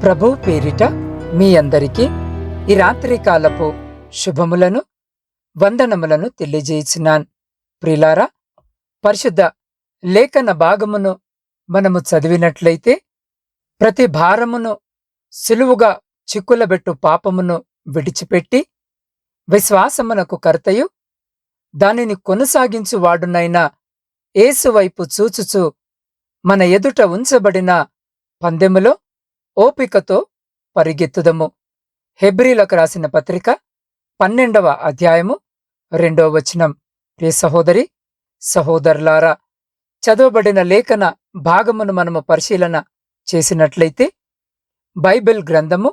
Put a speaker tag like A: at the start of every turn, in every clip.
A: ప్రభు పేరిట మీ అందరికీ ఈ రాత్రి కాలపు శుభములను వందనములను తెలియజేయుచున్నాను. ప్రియులారా, పరిశుద్ధ లేఖన భాగమును మనము చదివినట్లయితే ప్రతి భారమును సులువుగా చిక్కులబెట్టు పాపమును విడిచిపెట్టి విశ్వాసమునకు కర్తయు దానిని కొనసాగించువాడునైన యేసు వైపు చూచుచు మన ఎదుట ఉంచబడిన పందెములో ఓపికతో పరిగెత్తుదము. హెబ్రీలకు రాసిన పత్రిక 12వ అధ్యాయము 2వ వచనం. ప్రియ సహోదరి సహోదరులారా, చదవబడిన లేఖన భాగమును మనము పరిశీలన చేసినట్లయితే బైబిల్ గ్రంథము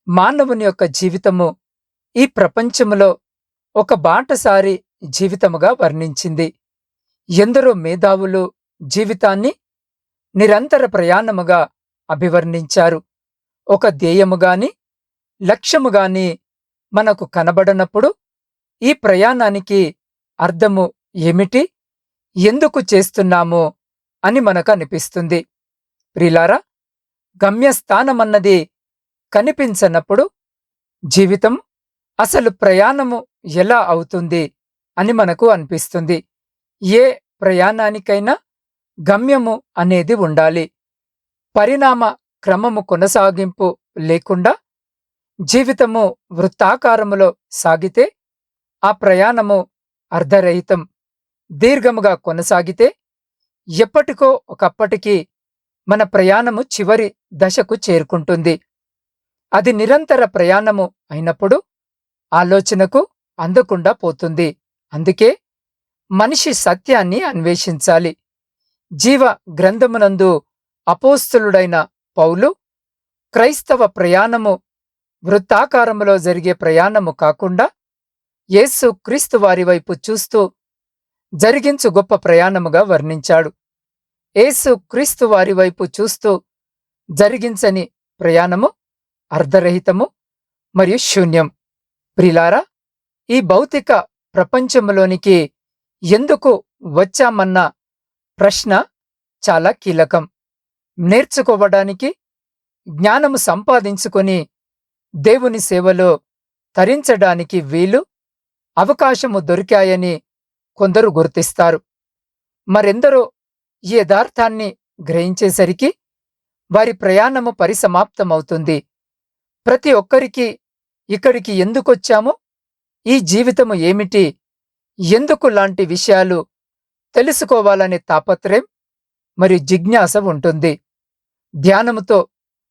A: మానవుని యొక్క జీవితము ఈ ప్రపంచములో ఒక బాటసారి జీవితముగా వర్ణించింది. ఎందరో మేధావులు జీవితాన్ని నిరంతర ప్రయాణముగా అభివర్ణించారు. ఒక ధ్యేయముగాని లక్ష్యముగాని మనకు కనబడనప్పుడు ఈ ప్రయాణానికి అర్థము ఏమిటి, ఎందుకు చేస్తున్నాము అని మనకు అనిపిస్తుంది. ప్రియులారా, గమ్యస్థానమన్నది కనిపించనప్పుడు జీవితం అసలు ప్రయాణము ఎలా అవుతుంది అని మనకు అనిపిస్తుంది. ఏ ప్రయాణానికైనా గమ్యము అనేది ఉండాలి. పరిణామ క్రమము కొనసాగింపు లేకుండా జీవితము వృత్తాకారములో సాగితే ఆ ప్రయాణము అర్ధరహితం. దీర్ఘముగా కొనసాగితే ఎప్పటికో ఒకప్పటికి మన ప్రయాణము చివరి దశకు చేరుకుంటుంది. అది నిరంతర ప్రయాణము అయినప్పుడు ఆలోచనకు అందకుండా పోతుంది. అందుకే మనిషి సత్యాన్ని అన్వేషించాలి. జీవ గ్రంథమునందు అపోస్తలుడైన పౌలు క్రైస్తవ ప్రయాణము వృత్తాకారములో జరిగే ప్రయాణము కాకుండా యేసు క్రీస్తు వారి వైపు చూస్తూ జరిగించు గొప్ప ప్రయాణముగా వర్ణించాడు. యేసు క్రీస్తు వారి వైపు చూస్తూ జరిగించని ప్రయాణము అర్ధరహితము మరియు శూన్యం. ప్రియులారా, ఈ భౌతిక ప్రపంచములోనికి ఎందుకు వచ్చామన్న ప్రశ్న చాలా కీలకం. నేర్చుకోవడానికి, జ్ఞానము సంపాదించుకొని దేవుని సేవలో తరించడానికి వీలు అవకాశము దొరికాయని కొందరు గుర్తిస్తారు. మరెందరో ఈ యథార్థాన్ని గ్రహించేసరికి వారి ప్రయాణము పరిసమాప్తమవుతుంది. ప్రతి ఒక్కరికి ఇక్కడికి ఎందుకొచ్చామో, ఈ జీవితము ఏమిటి, ఎందుకు లాంటి విషయాలు తెలుసుకోవాలనే తాపత్రయం మరియు జిజ్ఞాస ఉంటుంది. ధ్యానముతో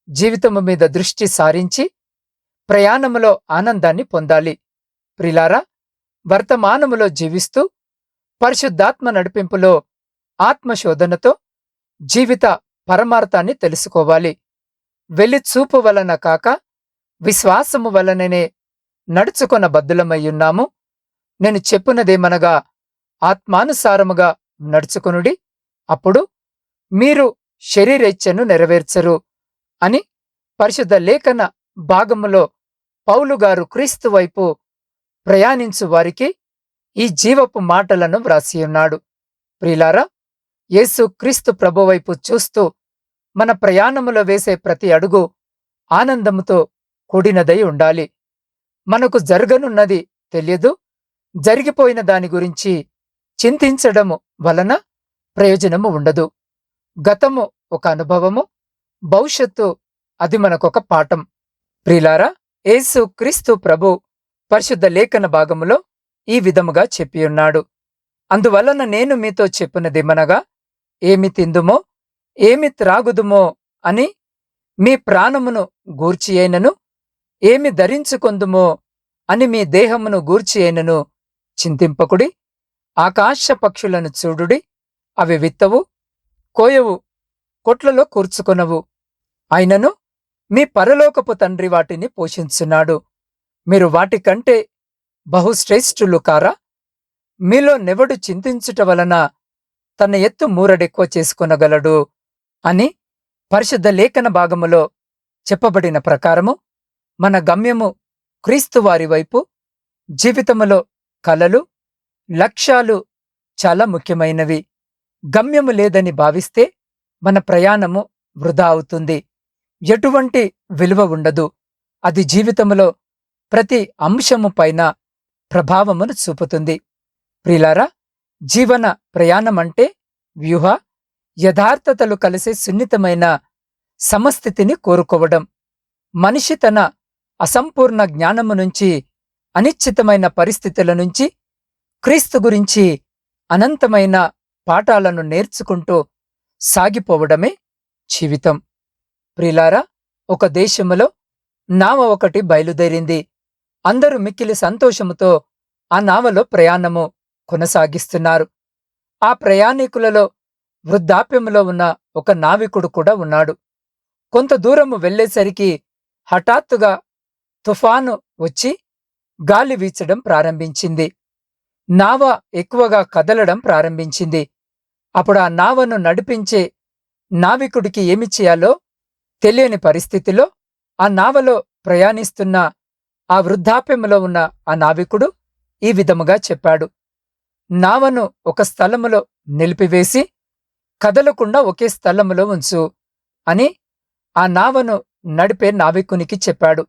A: జీవితము మీద దృష్టి సారించి ప్రయాణములో ఆనందాన్ని పొందాలి. ప్రిలారా, వర్తమానములో జీవిస్తూ పరిశుద్ధాత్మ నడిపింపులో ఆత్మశోధనతో జీవిత పరమార్థాన్ని తెలుసుకోవాలి. వెలిచూపు వలన కాక విశ్వాసము వలననే నడుచుకొన బద్దులమయ్యున్నాము. నేను చెప్పునదేమనగా ఆత్మానుసారముగా నడుచుకొనుడి, అప్పుడు మీరు శరీరేచ్ఛను నెరవేర్చరు అని పరిశుద్ధ లేఖన భాగములో పౌలుగారు క్రీస్తు వైపు ప్రయాణించు వారికి ఈ జీవపు మాటలను వ్రాసియున్నాడు. ప్రియులారా, యేసు క్రీస్తు ప్రభువైపు చూస్తూ మన ప్రయాణములో వేసే ప్రతి అడుగు ఆనందముతో కూడినదై ఉండాలి. మనకు జరగనున్నది తెలియదు, జరిగిపోయిన దాని గురించి చింతించడము వలన ప్రయోజనము ఉండదు. గతము ఒక అనుభవము, భవిష్యత్తు అది మనకొక పాఠం. ప్రియులారా, యేసు క్రీస్తు ప్రభు పరిశుద్ధ లేఖన భాగములో ఈ విధముగా చెప్పియున్నాడు. అందువలన నేను మీతో చెప్పునదేమనగా, ఏమి తిందుమో ఏమి త్రాగుదుమో అని మీ ప్రాణమును గూర్చి అయినను, ఏమి ధరించుకొందుమో అని మీ దేహమును గూర్చి అయినను చింతింపకుడి. ఆకాశ పక్షులను చూడుడి, అవి విత్తవు, కోయవు, కొట్లలో కూర్చుకొనవు, అయినను మీ పరలోకపు తండ్రి వాటిని పోషించున్నాడు. మీరు వాటికంటే బహుశ్రేష్ఠులు కారా? మీలో నెవడు చింతించుట వలన తన ఎత్తు మూరడెక్కువ చేసుకొనగలడు అని పరిశుద్ధ లేఖన భాగములో చెప్పబడిన ప్రకారము మన గమ్యము క్రీస్తు వారి వైపు. జీవితములో కలలు, లక్ష్యాలు చాలా ముఖ్యమైనవి. గమ్యము లేదని భావిస్తే మన ప్రయాణము వృధా అవుతుంది. ఎటువంటి విలువ ఉండదు. అది జీవితంలో ప్రతి అంశము పైన ప్రభావమును చూపుతుంది. ప్రియులారా, జీవన ప్రయాణమంటే వ్యూహ, యథార్థతలు కలిసే సున్నితమైన సమస్థితిని కోరుకోవడం. మనిషి తన అసంపూర్ణ జ్ఞానము నుంచి, అనిశ్చితమైన పరిస్థితుల నుంచి క్రీస్తు గురించి అనంతమైన పాఠాలను నేర్చుకుంటూ సాగిపోవడమే జీవితం. ప్రియులారా, ఒక దేశములో నావ ఒకటి బయలుదేరింది. అందరూ మిక్కిలి సంతోషముతో ఆ నావలో ప్రయాణము కొనసాగిస్తున్నారు. ఆ ప్రయాణికులలో వృద్ధాప్యములో ఉన్న ఒక నావికుడు కూడా ఉన్నాడు. కొంత దూరము వెళ్ళేసరికి హఠాత్తుగా తుఫాను వచ్చి గాలి వీచడం ప్రారంభించింది. నావ ఎక్కువగా కదలడం ప్రారంభించింది. అప్పుడు ఆ నావను నడిపించే నావికుడికి ఏమి చేయాలో తెలియని పరిస్థితిలో ఆ నావలో ప్రయాణిస్తున్న ఆ వృద్ధాప్యములో ఉన్న ఆ నావికుడు ఈ విధముగా చెప్పాడు: నావను ఒక స్థలములో నిలిపివేసి కదలకుండా ఒకే స్థలములో ఉంచు అని ఆ నావను నడిపే నావికునికి చెప్పాడు.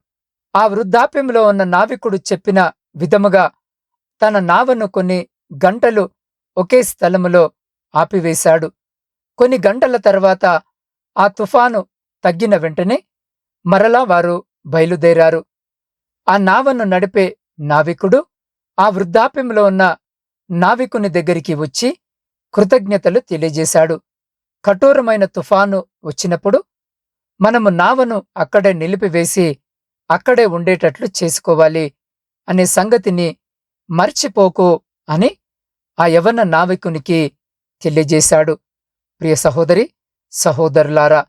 A: ఆ వృద్ధాప్యంలో ఉన్న నావికుడు చెప్పిన విధముగా తన నావను కొన్ని గంటలు ఒకే స్థలములో ఆపివేశాడు. కొన్ని గంటల తర్వాత ఆ తుఫాను తగ్గిన వెంటనే మరలా వారు బయలుదేరారు. ఆ నావను నడిపే నావికుడు ఆ వృద్ధాప్యంలో ఉన్న నావికుని దగ్గరికి వచ్చి కృతజ్ఞతలు తెలియజేశాడు. కఠోరమైన తుఫాను వచ్చినప్పుడు మనము నావను అక్కడే నిలిపివేసి అక్కడే ఉండేటట్లు చేసుకోవాలి అనే సంగతిని మర్చిపోకు అని ఆ యవ్వన నావికునికి తెలియజేశాడు. ప్రియ సహోదరి, సహోదరులారా,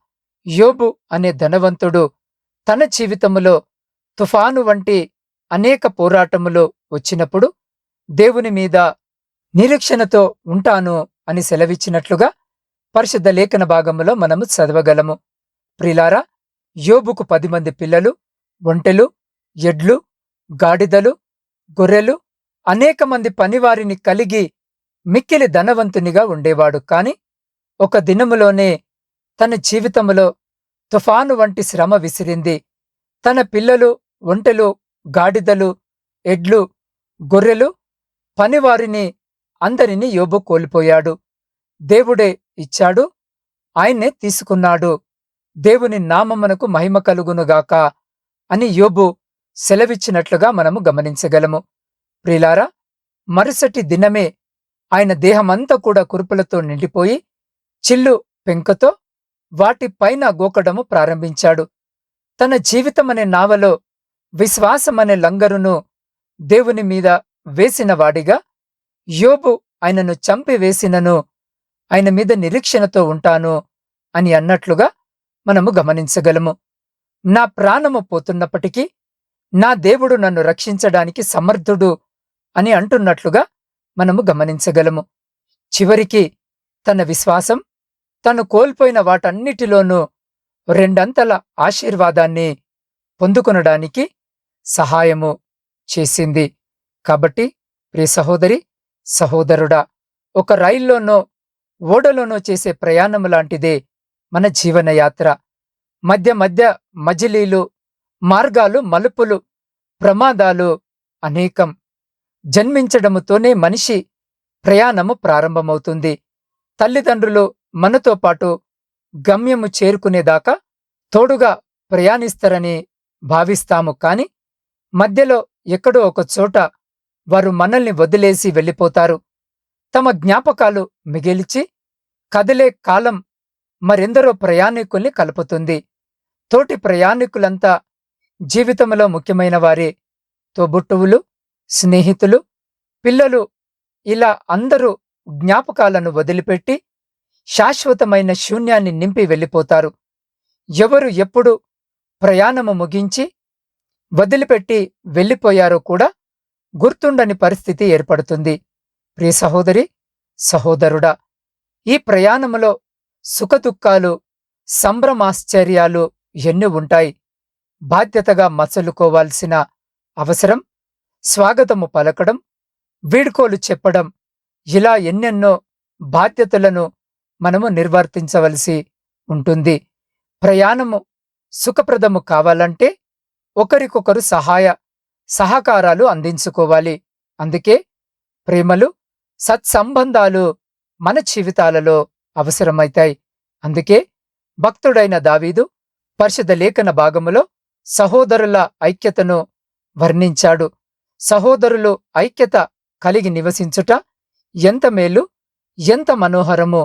A: యోబు అనే ధనవంతుడు తన జీవితములో తుఫాను వంటి అనేక పోరాటములు వచ్చినప్పుడు దేవుని మీద నిరీక్షణతో ఉంటాను అని సెలవిచ్చినట్లుగా పరిశుద్ధ లేఖన భాగములో మనము చదవగలము. ప్రిలారా, యోబుకు 10 మంది పిల్లలు, ఒంటెలు, ఎడ్లు, గాడిదలు, గొర్రెలు, అనేక మంది పనివారిని కలిగి మిక్కిలి ధనవంతునిగా ఉండేవాడు. కాని ఒక దినములోనే తన జీవితములో తుఫాను వంటి శ్రమ విసిరింది. తన పిల్లలు, ఒంటెలు, గాడిదలు, ఎడ్లు, గొర్రెలు, పనివారిని అందరినీ యోబు కోల్పోయాడు. దేవుడే ఇచ్చాడు, ఆయన్నే తీసుకున్నాడు. దేవుని నామమునకు మహిమ కలుగునుగాక అని యోబు సెలవిచ్చినట్లుగా మనము గమనించగలము. ప్రియులారా, మరుసటి దినమే ఆయన దేహమంతా కూడా కురుపులతో నిండిపోయి చిల్లు పెంకతో వాటిపైన గోకడము ప్రారంభించాడు. తన జీవితమనే నావలో విశ్వాసమనే లంగరును దేవుని మీద వేసిన వాడిగా యోబు ఆయనను చంపివేసినను ఆయన మీద నిరీక్షణతో ఉంటాను అని అన్నట్లుగా మనము గమనించగలము. నా ప్రాణము పోతున్నప్పటికీ నా దేవుడు నన్ను రక్షించడానికి సమర్థుడు అని అంటున్నట్లుగా మనము గమనించగలము. చివరికి తన విశ్వాసం తను కోల్పోయిన వాటన్నిటిలోనూ రెండంతల ఆశీర్వాదాన్ని పొందుకొనడానికి సహాయము చేసింది. కాబట్టి ప్రియ సహోదరి, సహోదరుడా, ఒక రైల్లోనో ఓడలోనో చేసే ప్రయాణము లాంటిదే మన జీవనయాత్ర. మధ్య మధ్య మజిలీలు, మార్గాలు, మలుపులు, ప్రమాదాలు అనేకం. జన్మించడముతోనే మనిషి ప్రయాణము ప్రారంభమవుతుంది. తల్లిదండ్రులు మనతో పాటు గమ్యము చేరుకునేదాకా తోడుగా ప్రయాణిస్తారని భావిస్తాము. కాని మధ్యలో ఎక్కడో ఒక చోట వారు మనల్ని వదిలేసి వెళ్ళిపోతారు. తమ జ్ఞాపకాలు మిగిల్చి కదిలే కాలం మరెందరో ప్రయాణికుల్ని కలుపుతుంది. తోటి ప్రయాణికులంతా జీవితంలో ముఖ్యమైన వారే. తోబుట్టువులు, స్నేహితులు, పిల్లలు, ఇలా అందరూ జ్ఞాపకాలను వదిలిపెట్టి శాశ్వతమైన శూన్యాన్ని నింపి వెళ్ళిపోతారు. ఎవరు ఎప్పుడు ప్రయాణము ముగించి వదిలిపెట్టి వెళ్ళిపోయారో కూడా గుర్తుండని పరిస్థితి ఏర్పడుతుంది. ప్రియ సహోదరి, సహోదరుడా, ఈ ప్రయాణములో సుఖదుఖాలు, సంభ్రమాశ్చర్యాలు ఎన్ని ఉంటాయి. బాధ్యతగా మసలుకోవాల్సిన అవసరం, స్వాగతము పలకడం, వీడ్కోలు చెప్పడం, ఇలా ఎన్నెన్నో బాధ్యతలను మనము నిర్వర్తించవలసి ఉంటుంది. ప్రయాణము సుఖప్రదము కావాలంటే ఒకరికొకరు సహకారాలు అందించుకోవాలి. అందుకే ప్రేమలు, సత్సంబంధాలు మన జీవితాలలో అవసరమైతాయి. అందుకే భక్తుడైన దావీదు పరిశుద్ధ లేఖన భాగములో సహోదరుల ఐక్యతను వర్ణించాడు. సహోదరులు ఐక్యత కలిగి నివసించుట ఎంత మేలు, ఎంత మనోహరమో!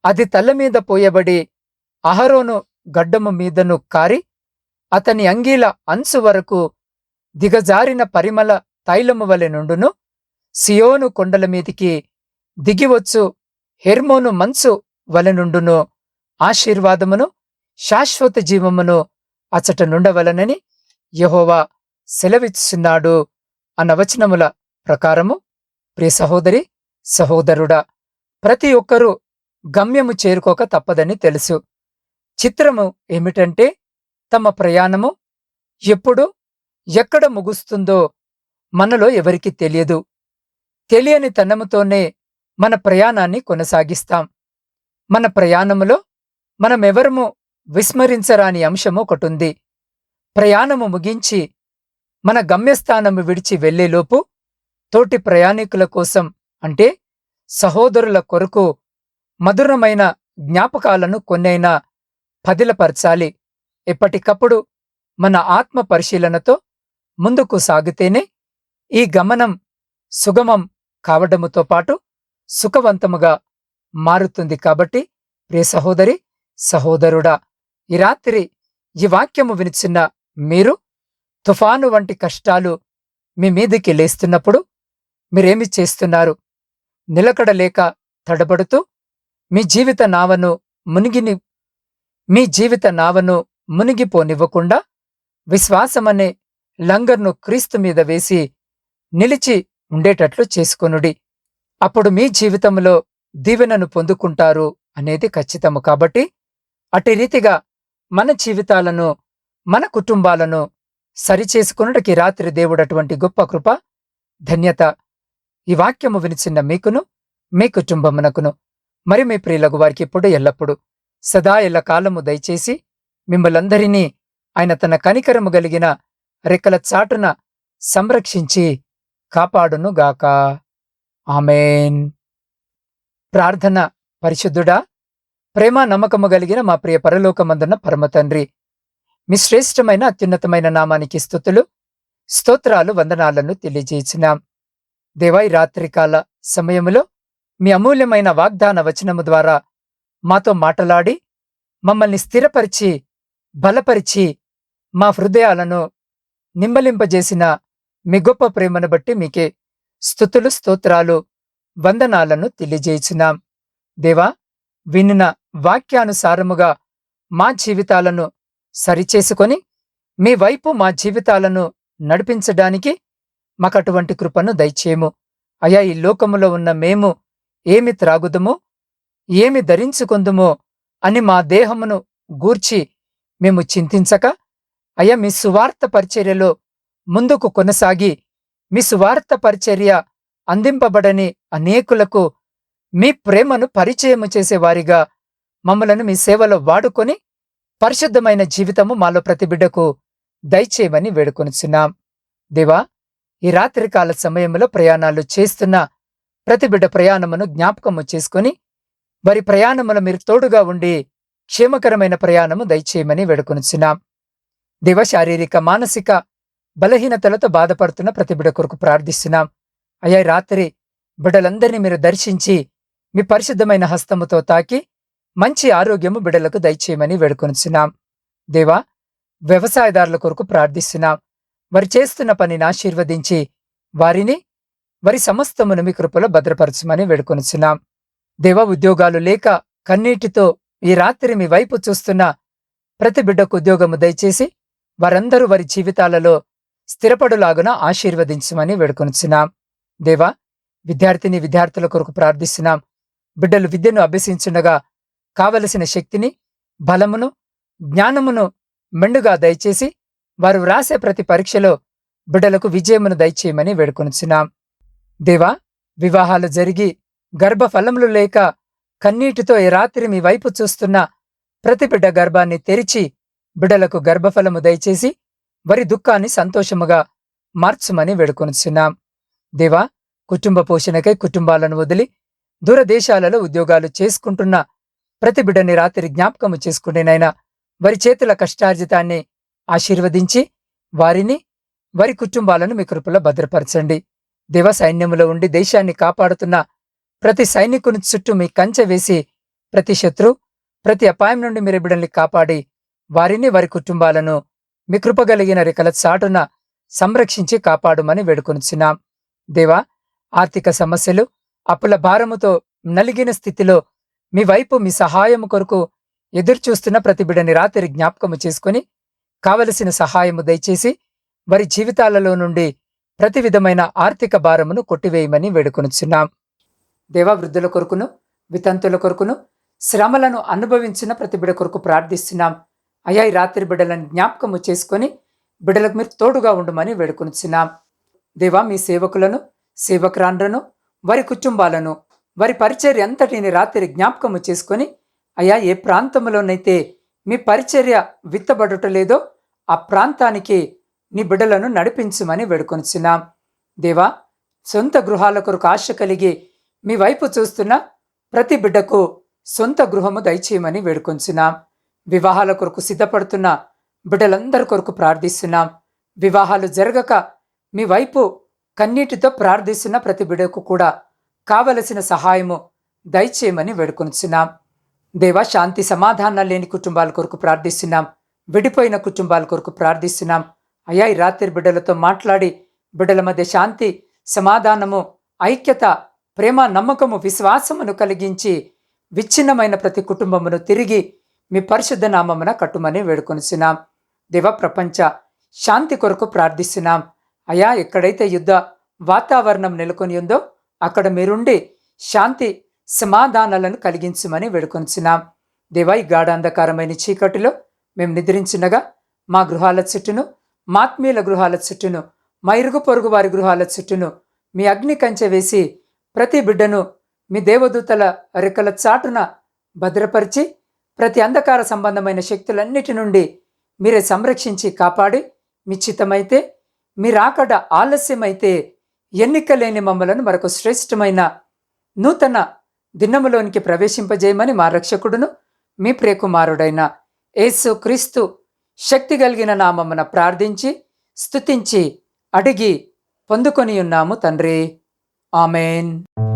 A: అది తలమీద పోయబడి అహరోను గడ్డము మీదను కారి అతని అంగీల అంచు వరకు దిగజారిన పరిమళ తైలము వలె నుండును. సియోను కొండల మీదికి దిగివచ్చు హెర్మోను మంచు వలె నుండును. ఆశీర్వాదమును, శాశ్వత జీవమును అచట నుండవలనని యెహోవా సెలవిస్తున్నాడు అన్న వచనముల ప్రకారము, ప్రియ సహోదరి, సహోదరుడా, ప్రతి ఒక్కరూ గమ్యము చేరుకోక తప్పదని తెలుసు. చిత్రము ఏమిటంటే తమ ప్రయాణము ఎప్పుడు, ఎక్కడ ముగుస్తుందో మనలో ఎవరికీ తెలియదు. తెలియని తనముతోనే మన ప్రయాణాన్ని కొనసాగిస్తాం. మన ప్రయాణములో మనమెవరము విస్మరించరాని అంశము ఒకటుంది. ప్రయాణము ముగించి మన గమ్యస్థానము విడిచి వెళ్లేలోపు తోటి ప్రయాణికుల కోసం, అంటే సహోదరుల కొరకు మధురమైన జ్ఞాపకాలను కొన్నైనా పదిలపరచాలి. ఎప్పటికప్పుడు మన ఆత్మ పరిశీలనతో ముందుకు సాగితేనే ఈ గమనం సుగమం కావడముతో పాటు సుఖవంతముగా మారుతుంది. కాబట్టి ప్రియ సహోదరి, సహోదరుడా, ఈ రాత్రి ఈ వాక్యము వినిచిన్న మీరు తుఫాను వంటి కష్టాలు మీ మీదికి లేస్తున్నప్పుడు మీరేమి చేస్తున్నారు? నిలకడలేక తడబడుతూ మీ జీవిత నావను మునిగిపోనివ్వకుండా విశ్వాసమనే లంగర్ను క్రీస్తు మీద వేసి నిలిచి ఉండేటట్లు చేసుకొనుడి. అప్పుడు మీ జీవితంలో దీవెనను పొందుకుంటారు అనేది ఖచ్చితము. కాబట్టి అట్టి రీతిగా మన జీవితాలను, మన కుటుంబాలను సరిచేసుకొనుటకి రాత్రి దేవుడు అటువంటి గొప్ప కృప, ధన్యత ఈ వాక్యము వినిచిన్న మీకును, మీ కుటుంబమునకును, మరి మీ ప్రియులకు వారికి ఇప్పుడు ఎల్లప్పుడు సదా ఎల్లకాలము దయచేసి మిమ్మలందరినీ ఆయన తన కనికరము గలిగిన రెక్కల చాటున సంరక్షించి కాపాడునుగాక. ఆమేన్. ప్రార్థన. పరిశుద్ధుడా, ప్రేమ నమ్మకము కలిగిన మా ప్రియ పరలోకమందున్న పరమతండ్రి, మీ శ్రేష్టమైన అత్యున్నతమైన నామానికి స్తుతులు, స్తోత్రాలు, వందనాలను తెలియజేసినాం. దేవా, ఈ రాత్రికాల సమయములో మీ అమూల్యమైన వాగ్దాన వచనము ద్వారా మాతో మాటలాడి మమ్మల్ని స్థిరపరిచి బలపరిచి మా హృదయాలను నిమ్మలింపజేసిన మీ గొప్ప ప్రేమను బట్టి మీకే స్తుతులు, స్తోత్రాలు, వందనాలను తెలియజేయుచున్నాం. దేవా, వినిన వాక్యానుసారముగా మా జీవితాలను సరిచేసుకొని మీ వైపు మా జీవితాలను నడిపించడానికి మాకటువంటి కృపను దయచేయము. అయా, ఈ లోకములో ఉన్న మేము ఏమి త్రాగుదుమో, ఏమి ధరించుకుందుమో అని మా దేహమును గూర్చి మేము చింతించక, అయ్యా, మీ సువార్త పరిచర్యలో ముందుకు కొనసాగి మీ సువార్త పరిచర్య అందింపబడని అనేకులకు మీ ప్రేమను పరిచయము చేసేవారిగా మమ్మలను మీ సేవలో వాడుకొని పరిశుద్ధమైన జీవితము మాలో ప్రతి బిడ్డకు దయచేయమని వేడుకొనుచున్నాం. దేవా, ఈ రాత్రికాల సమయంలో ప్రయాణాలు చేస్తున్న ప్రతి బిడ్డ ప్రయాణమును జ్ఞాపకము చేసుకొని వారి ప్రయాణములో మీరు తోడుగా ఉండి క్షేమకరమైన ప్రయాణము దయచేయమని వేడుకొనుచున్నాం. దేవ, శారీరక మానసిక బలహీనతలతో బాధపడుతున్న ప్రతి బిడ్డ కొరకు ప్రార్థిస్తున్నాం. అయ్యా, రాత్రి బిడ్డలందరినీ మీరు దర్శించి మీ పరిశుద్ధమైన హస్తముతో తాకి మంచి ఆరోగ్యము బిడ్డలకు దయచేయమని వేడుకొనుచున్నాం. దేవా, వ్యవసాయదారుల కొరకు ప్రార్థిస్తున్నాం. వారు చేస్తున్న పనిని ఆశీర్వదించి వారిని, వారి సమస్తమును మీ కృపలో భద్రపరచమని వేడుకొనుచున్నాం. దేవా, ఉద్యోగాలు లేక కన్నీటితో ఈ రాత్రి మీ వైపు చూస్తున్న ప్రతి బిడ్డకు ఉద్యోగము దయచేసి వారందరూ వారి జీవితాలలో స్థిరపడులాగున ఆశీర్వదించమని వేడుకొనుచున్నాం. దేవా, విద్యార్థుల కొరకు ప్రార్థిస్తున్నాం. బిడ్డలు విద్యను అభ్యసించుండగా కావలసిన శక్తిని, బలమును, జ్ఞానమును మెండుగా దయచేసి వారు వ్రాసే ప్రతి పరీక్షలో బిడ్డలకు విజయమును దయచేయమని వేడుకొనుచున్నాం. దేవా, వివాహాలు జరిగి గర్భఫలములు లేక కన్నీటితో ఈ రాత్రి మీ వైపు చూస్తున్న ప్రతి బిడ్డ గర్భాన్ని తెరిచి బిడ్డలకు గర్భఫలము దయచేసి వారి దుఃఖాన్ని సంతోషముగా మార్చుమని వేడుకొనుచున్నాం. దేవా, కుటుంబ పోషణకై కుటుంబాలను వదిలి దూరదేశాలలో ఉద్యోగాలు చేసుకుంటున్న ప్రతి బిడ్డని రాత్రి జ్ఞాపకము చేసుకుంటేనైనా వారి చేతుల కష్టార్జితాన్ని ఆశీర్వదించి వారిని వారి కుటుంబాలను మీ కృపలో భద్రపరచండి. దేవ, సైన్యములో ఉండి దేశాన్ని కాపాడుతున్న ప్రతి సైనికుని చుట్టూ మీ కంచె వేసి ప్రతి శత్రు ప్రతి అపాయం నుండి మీరు బిడ్డల్ని కాపాడి వారిని వారి కుటుంబాలను మీ కృపగలిగిన రెక్కల చాటున సంరక్షించి కాపాడుమని వేడుకొనుచున్నాం. దేవా, ఆర్థిక సమస్యలు అప్పుల భారముతో నలిగిన స్థితిలో మీ వైపు మీ సహాయము కొరకు ఎదురుచూస్తున్న ప్రతి బిడ్డని రాత్రి జ్ఞాపకము చేసుకుని కావలసిన సహాయము దయచేసి వారి జీవితాలలో నుండి ప్రతి విధమైన ఆర్థిక భారమును కొట్టివేయమని వేడుకొనుచున్నాం. దేవా, వృద్ధుల కొరకును వితంతుల కొరకును శ్రమలను అనుభవించిన ప్రతి బిడ్డ కొరకు ప్రార్థిస్తున్నాం. అయ్యా, ఈ రాత్రి బిడ్డలను జ్ఞాపకము చేసుకొని బిడ్డలకు మీరు తోడుగా ఉండమని వేడుకొనుచున్నాం. దేవా, మీ సేవకులను సేవకురాండ్రను వారి కుటుంబాలను వారి పరిచర్య అంతటిని రాత్రి జ్ఞాపకము చేసుకొని అయ్యా, ఏ ప్రాంతంలోనైతే మీ పరిచర్య విత్తబడటలేదో ఆ ప్రాంతానికి నీ బిడ్డలను నడిపించమని వేడుకొనుచున్నాం. దేవా, సొంత గృహాల కొరకు ఆశ కలిగి మీ వైపు చూస్తున్న ప్రతి బిడ్డకు సొంత గృహము దయచేయమని వేడుకొంచున్నాం. వివాహాల కొరకు సిద్ధపడుతున్న బిడ్డలందరి కొరకు ప్రార్థిస్తున్నాం. వివాహాలు జరగక మీ వైపు కన్నీటితో ప్రార్థిస్తున్న ప్రతి బిడ్డకు కూడా కావలసిన సహాయము దయచేయమని వేడుకొంచున్నాం. దేవా, శాంతి సమాధానాలు లేని కుటుంబాల కొరకు ప్రార్థిస్తున్నాం. విడిపోయిన కుటుంబాల కొరకు ప్రార్థిస్తున్నాం. అయ్యా, ఈ రాత్రి బిడ్డలతో మాట్లాడి బిడ్డల మధ్య శాంతి సమాధానము ఐక్యత ప్రేమ నమ్మకము విశ్వాసమును కలిగించి విచ్ఛిన్నమైన ప్రతి కుటుంబమును తిరిగి మీ పరిశుద్ధ నామమున కట్టుమని వేడుకొనిచున్నాం. దేవ, ప్రపంచ శాంతి కొరకు ప్రార్థిస్తున్నాం. అయ్యా, ఎక్కడైతే యుద్ధ వాతావరణం నెలకొని ఉందో అక్కడ మీరుండి శాంతి సమాధానాలను కలిగించమని వేడుకొనిచున్నాం. దేవా, ఈ గాఢాంధకారమైన చీకటిలో మేము నిద్రించుండగా మా గృహాల చుట్టూను మా ఆత్మీయుల గృహాల చుట్టూను మా ఇరుగు పొరుగు వారి గృహాల చుట్టూను మీ అగ్ని కంచె వేసి ప్రతి బిడ్డను మీ దేవదూతల రెక్కల చాటున భద్రపరిచి ప్రతి అంధకార సంబంధమైన శక్తులన్నిటి నుండి మీరే సంరక్షించి కాపాడి మీ చిత్తమైతే మీరాకడ ఆలస్యమైతే ఎన్నికలేని మమ్మలను మరొక శ్రేష్టమైన నూతన దినములోనికి ప్రవేశింపజేయమని మా రక్షకుడును మీ ప్రియకుమారుడైన యేసు క్రీస్తు శక్తి కలిగిన నామమున ప్రార్థించి స్తుతించి అడిగి పొందుకొని ఉన్నాము తండ్రి. ఆమెన్.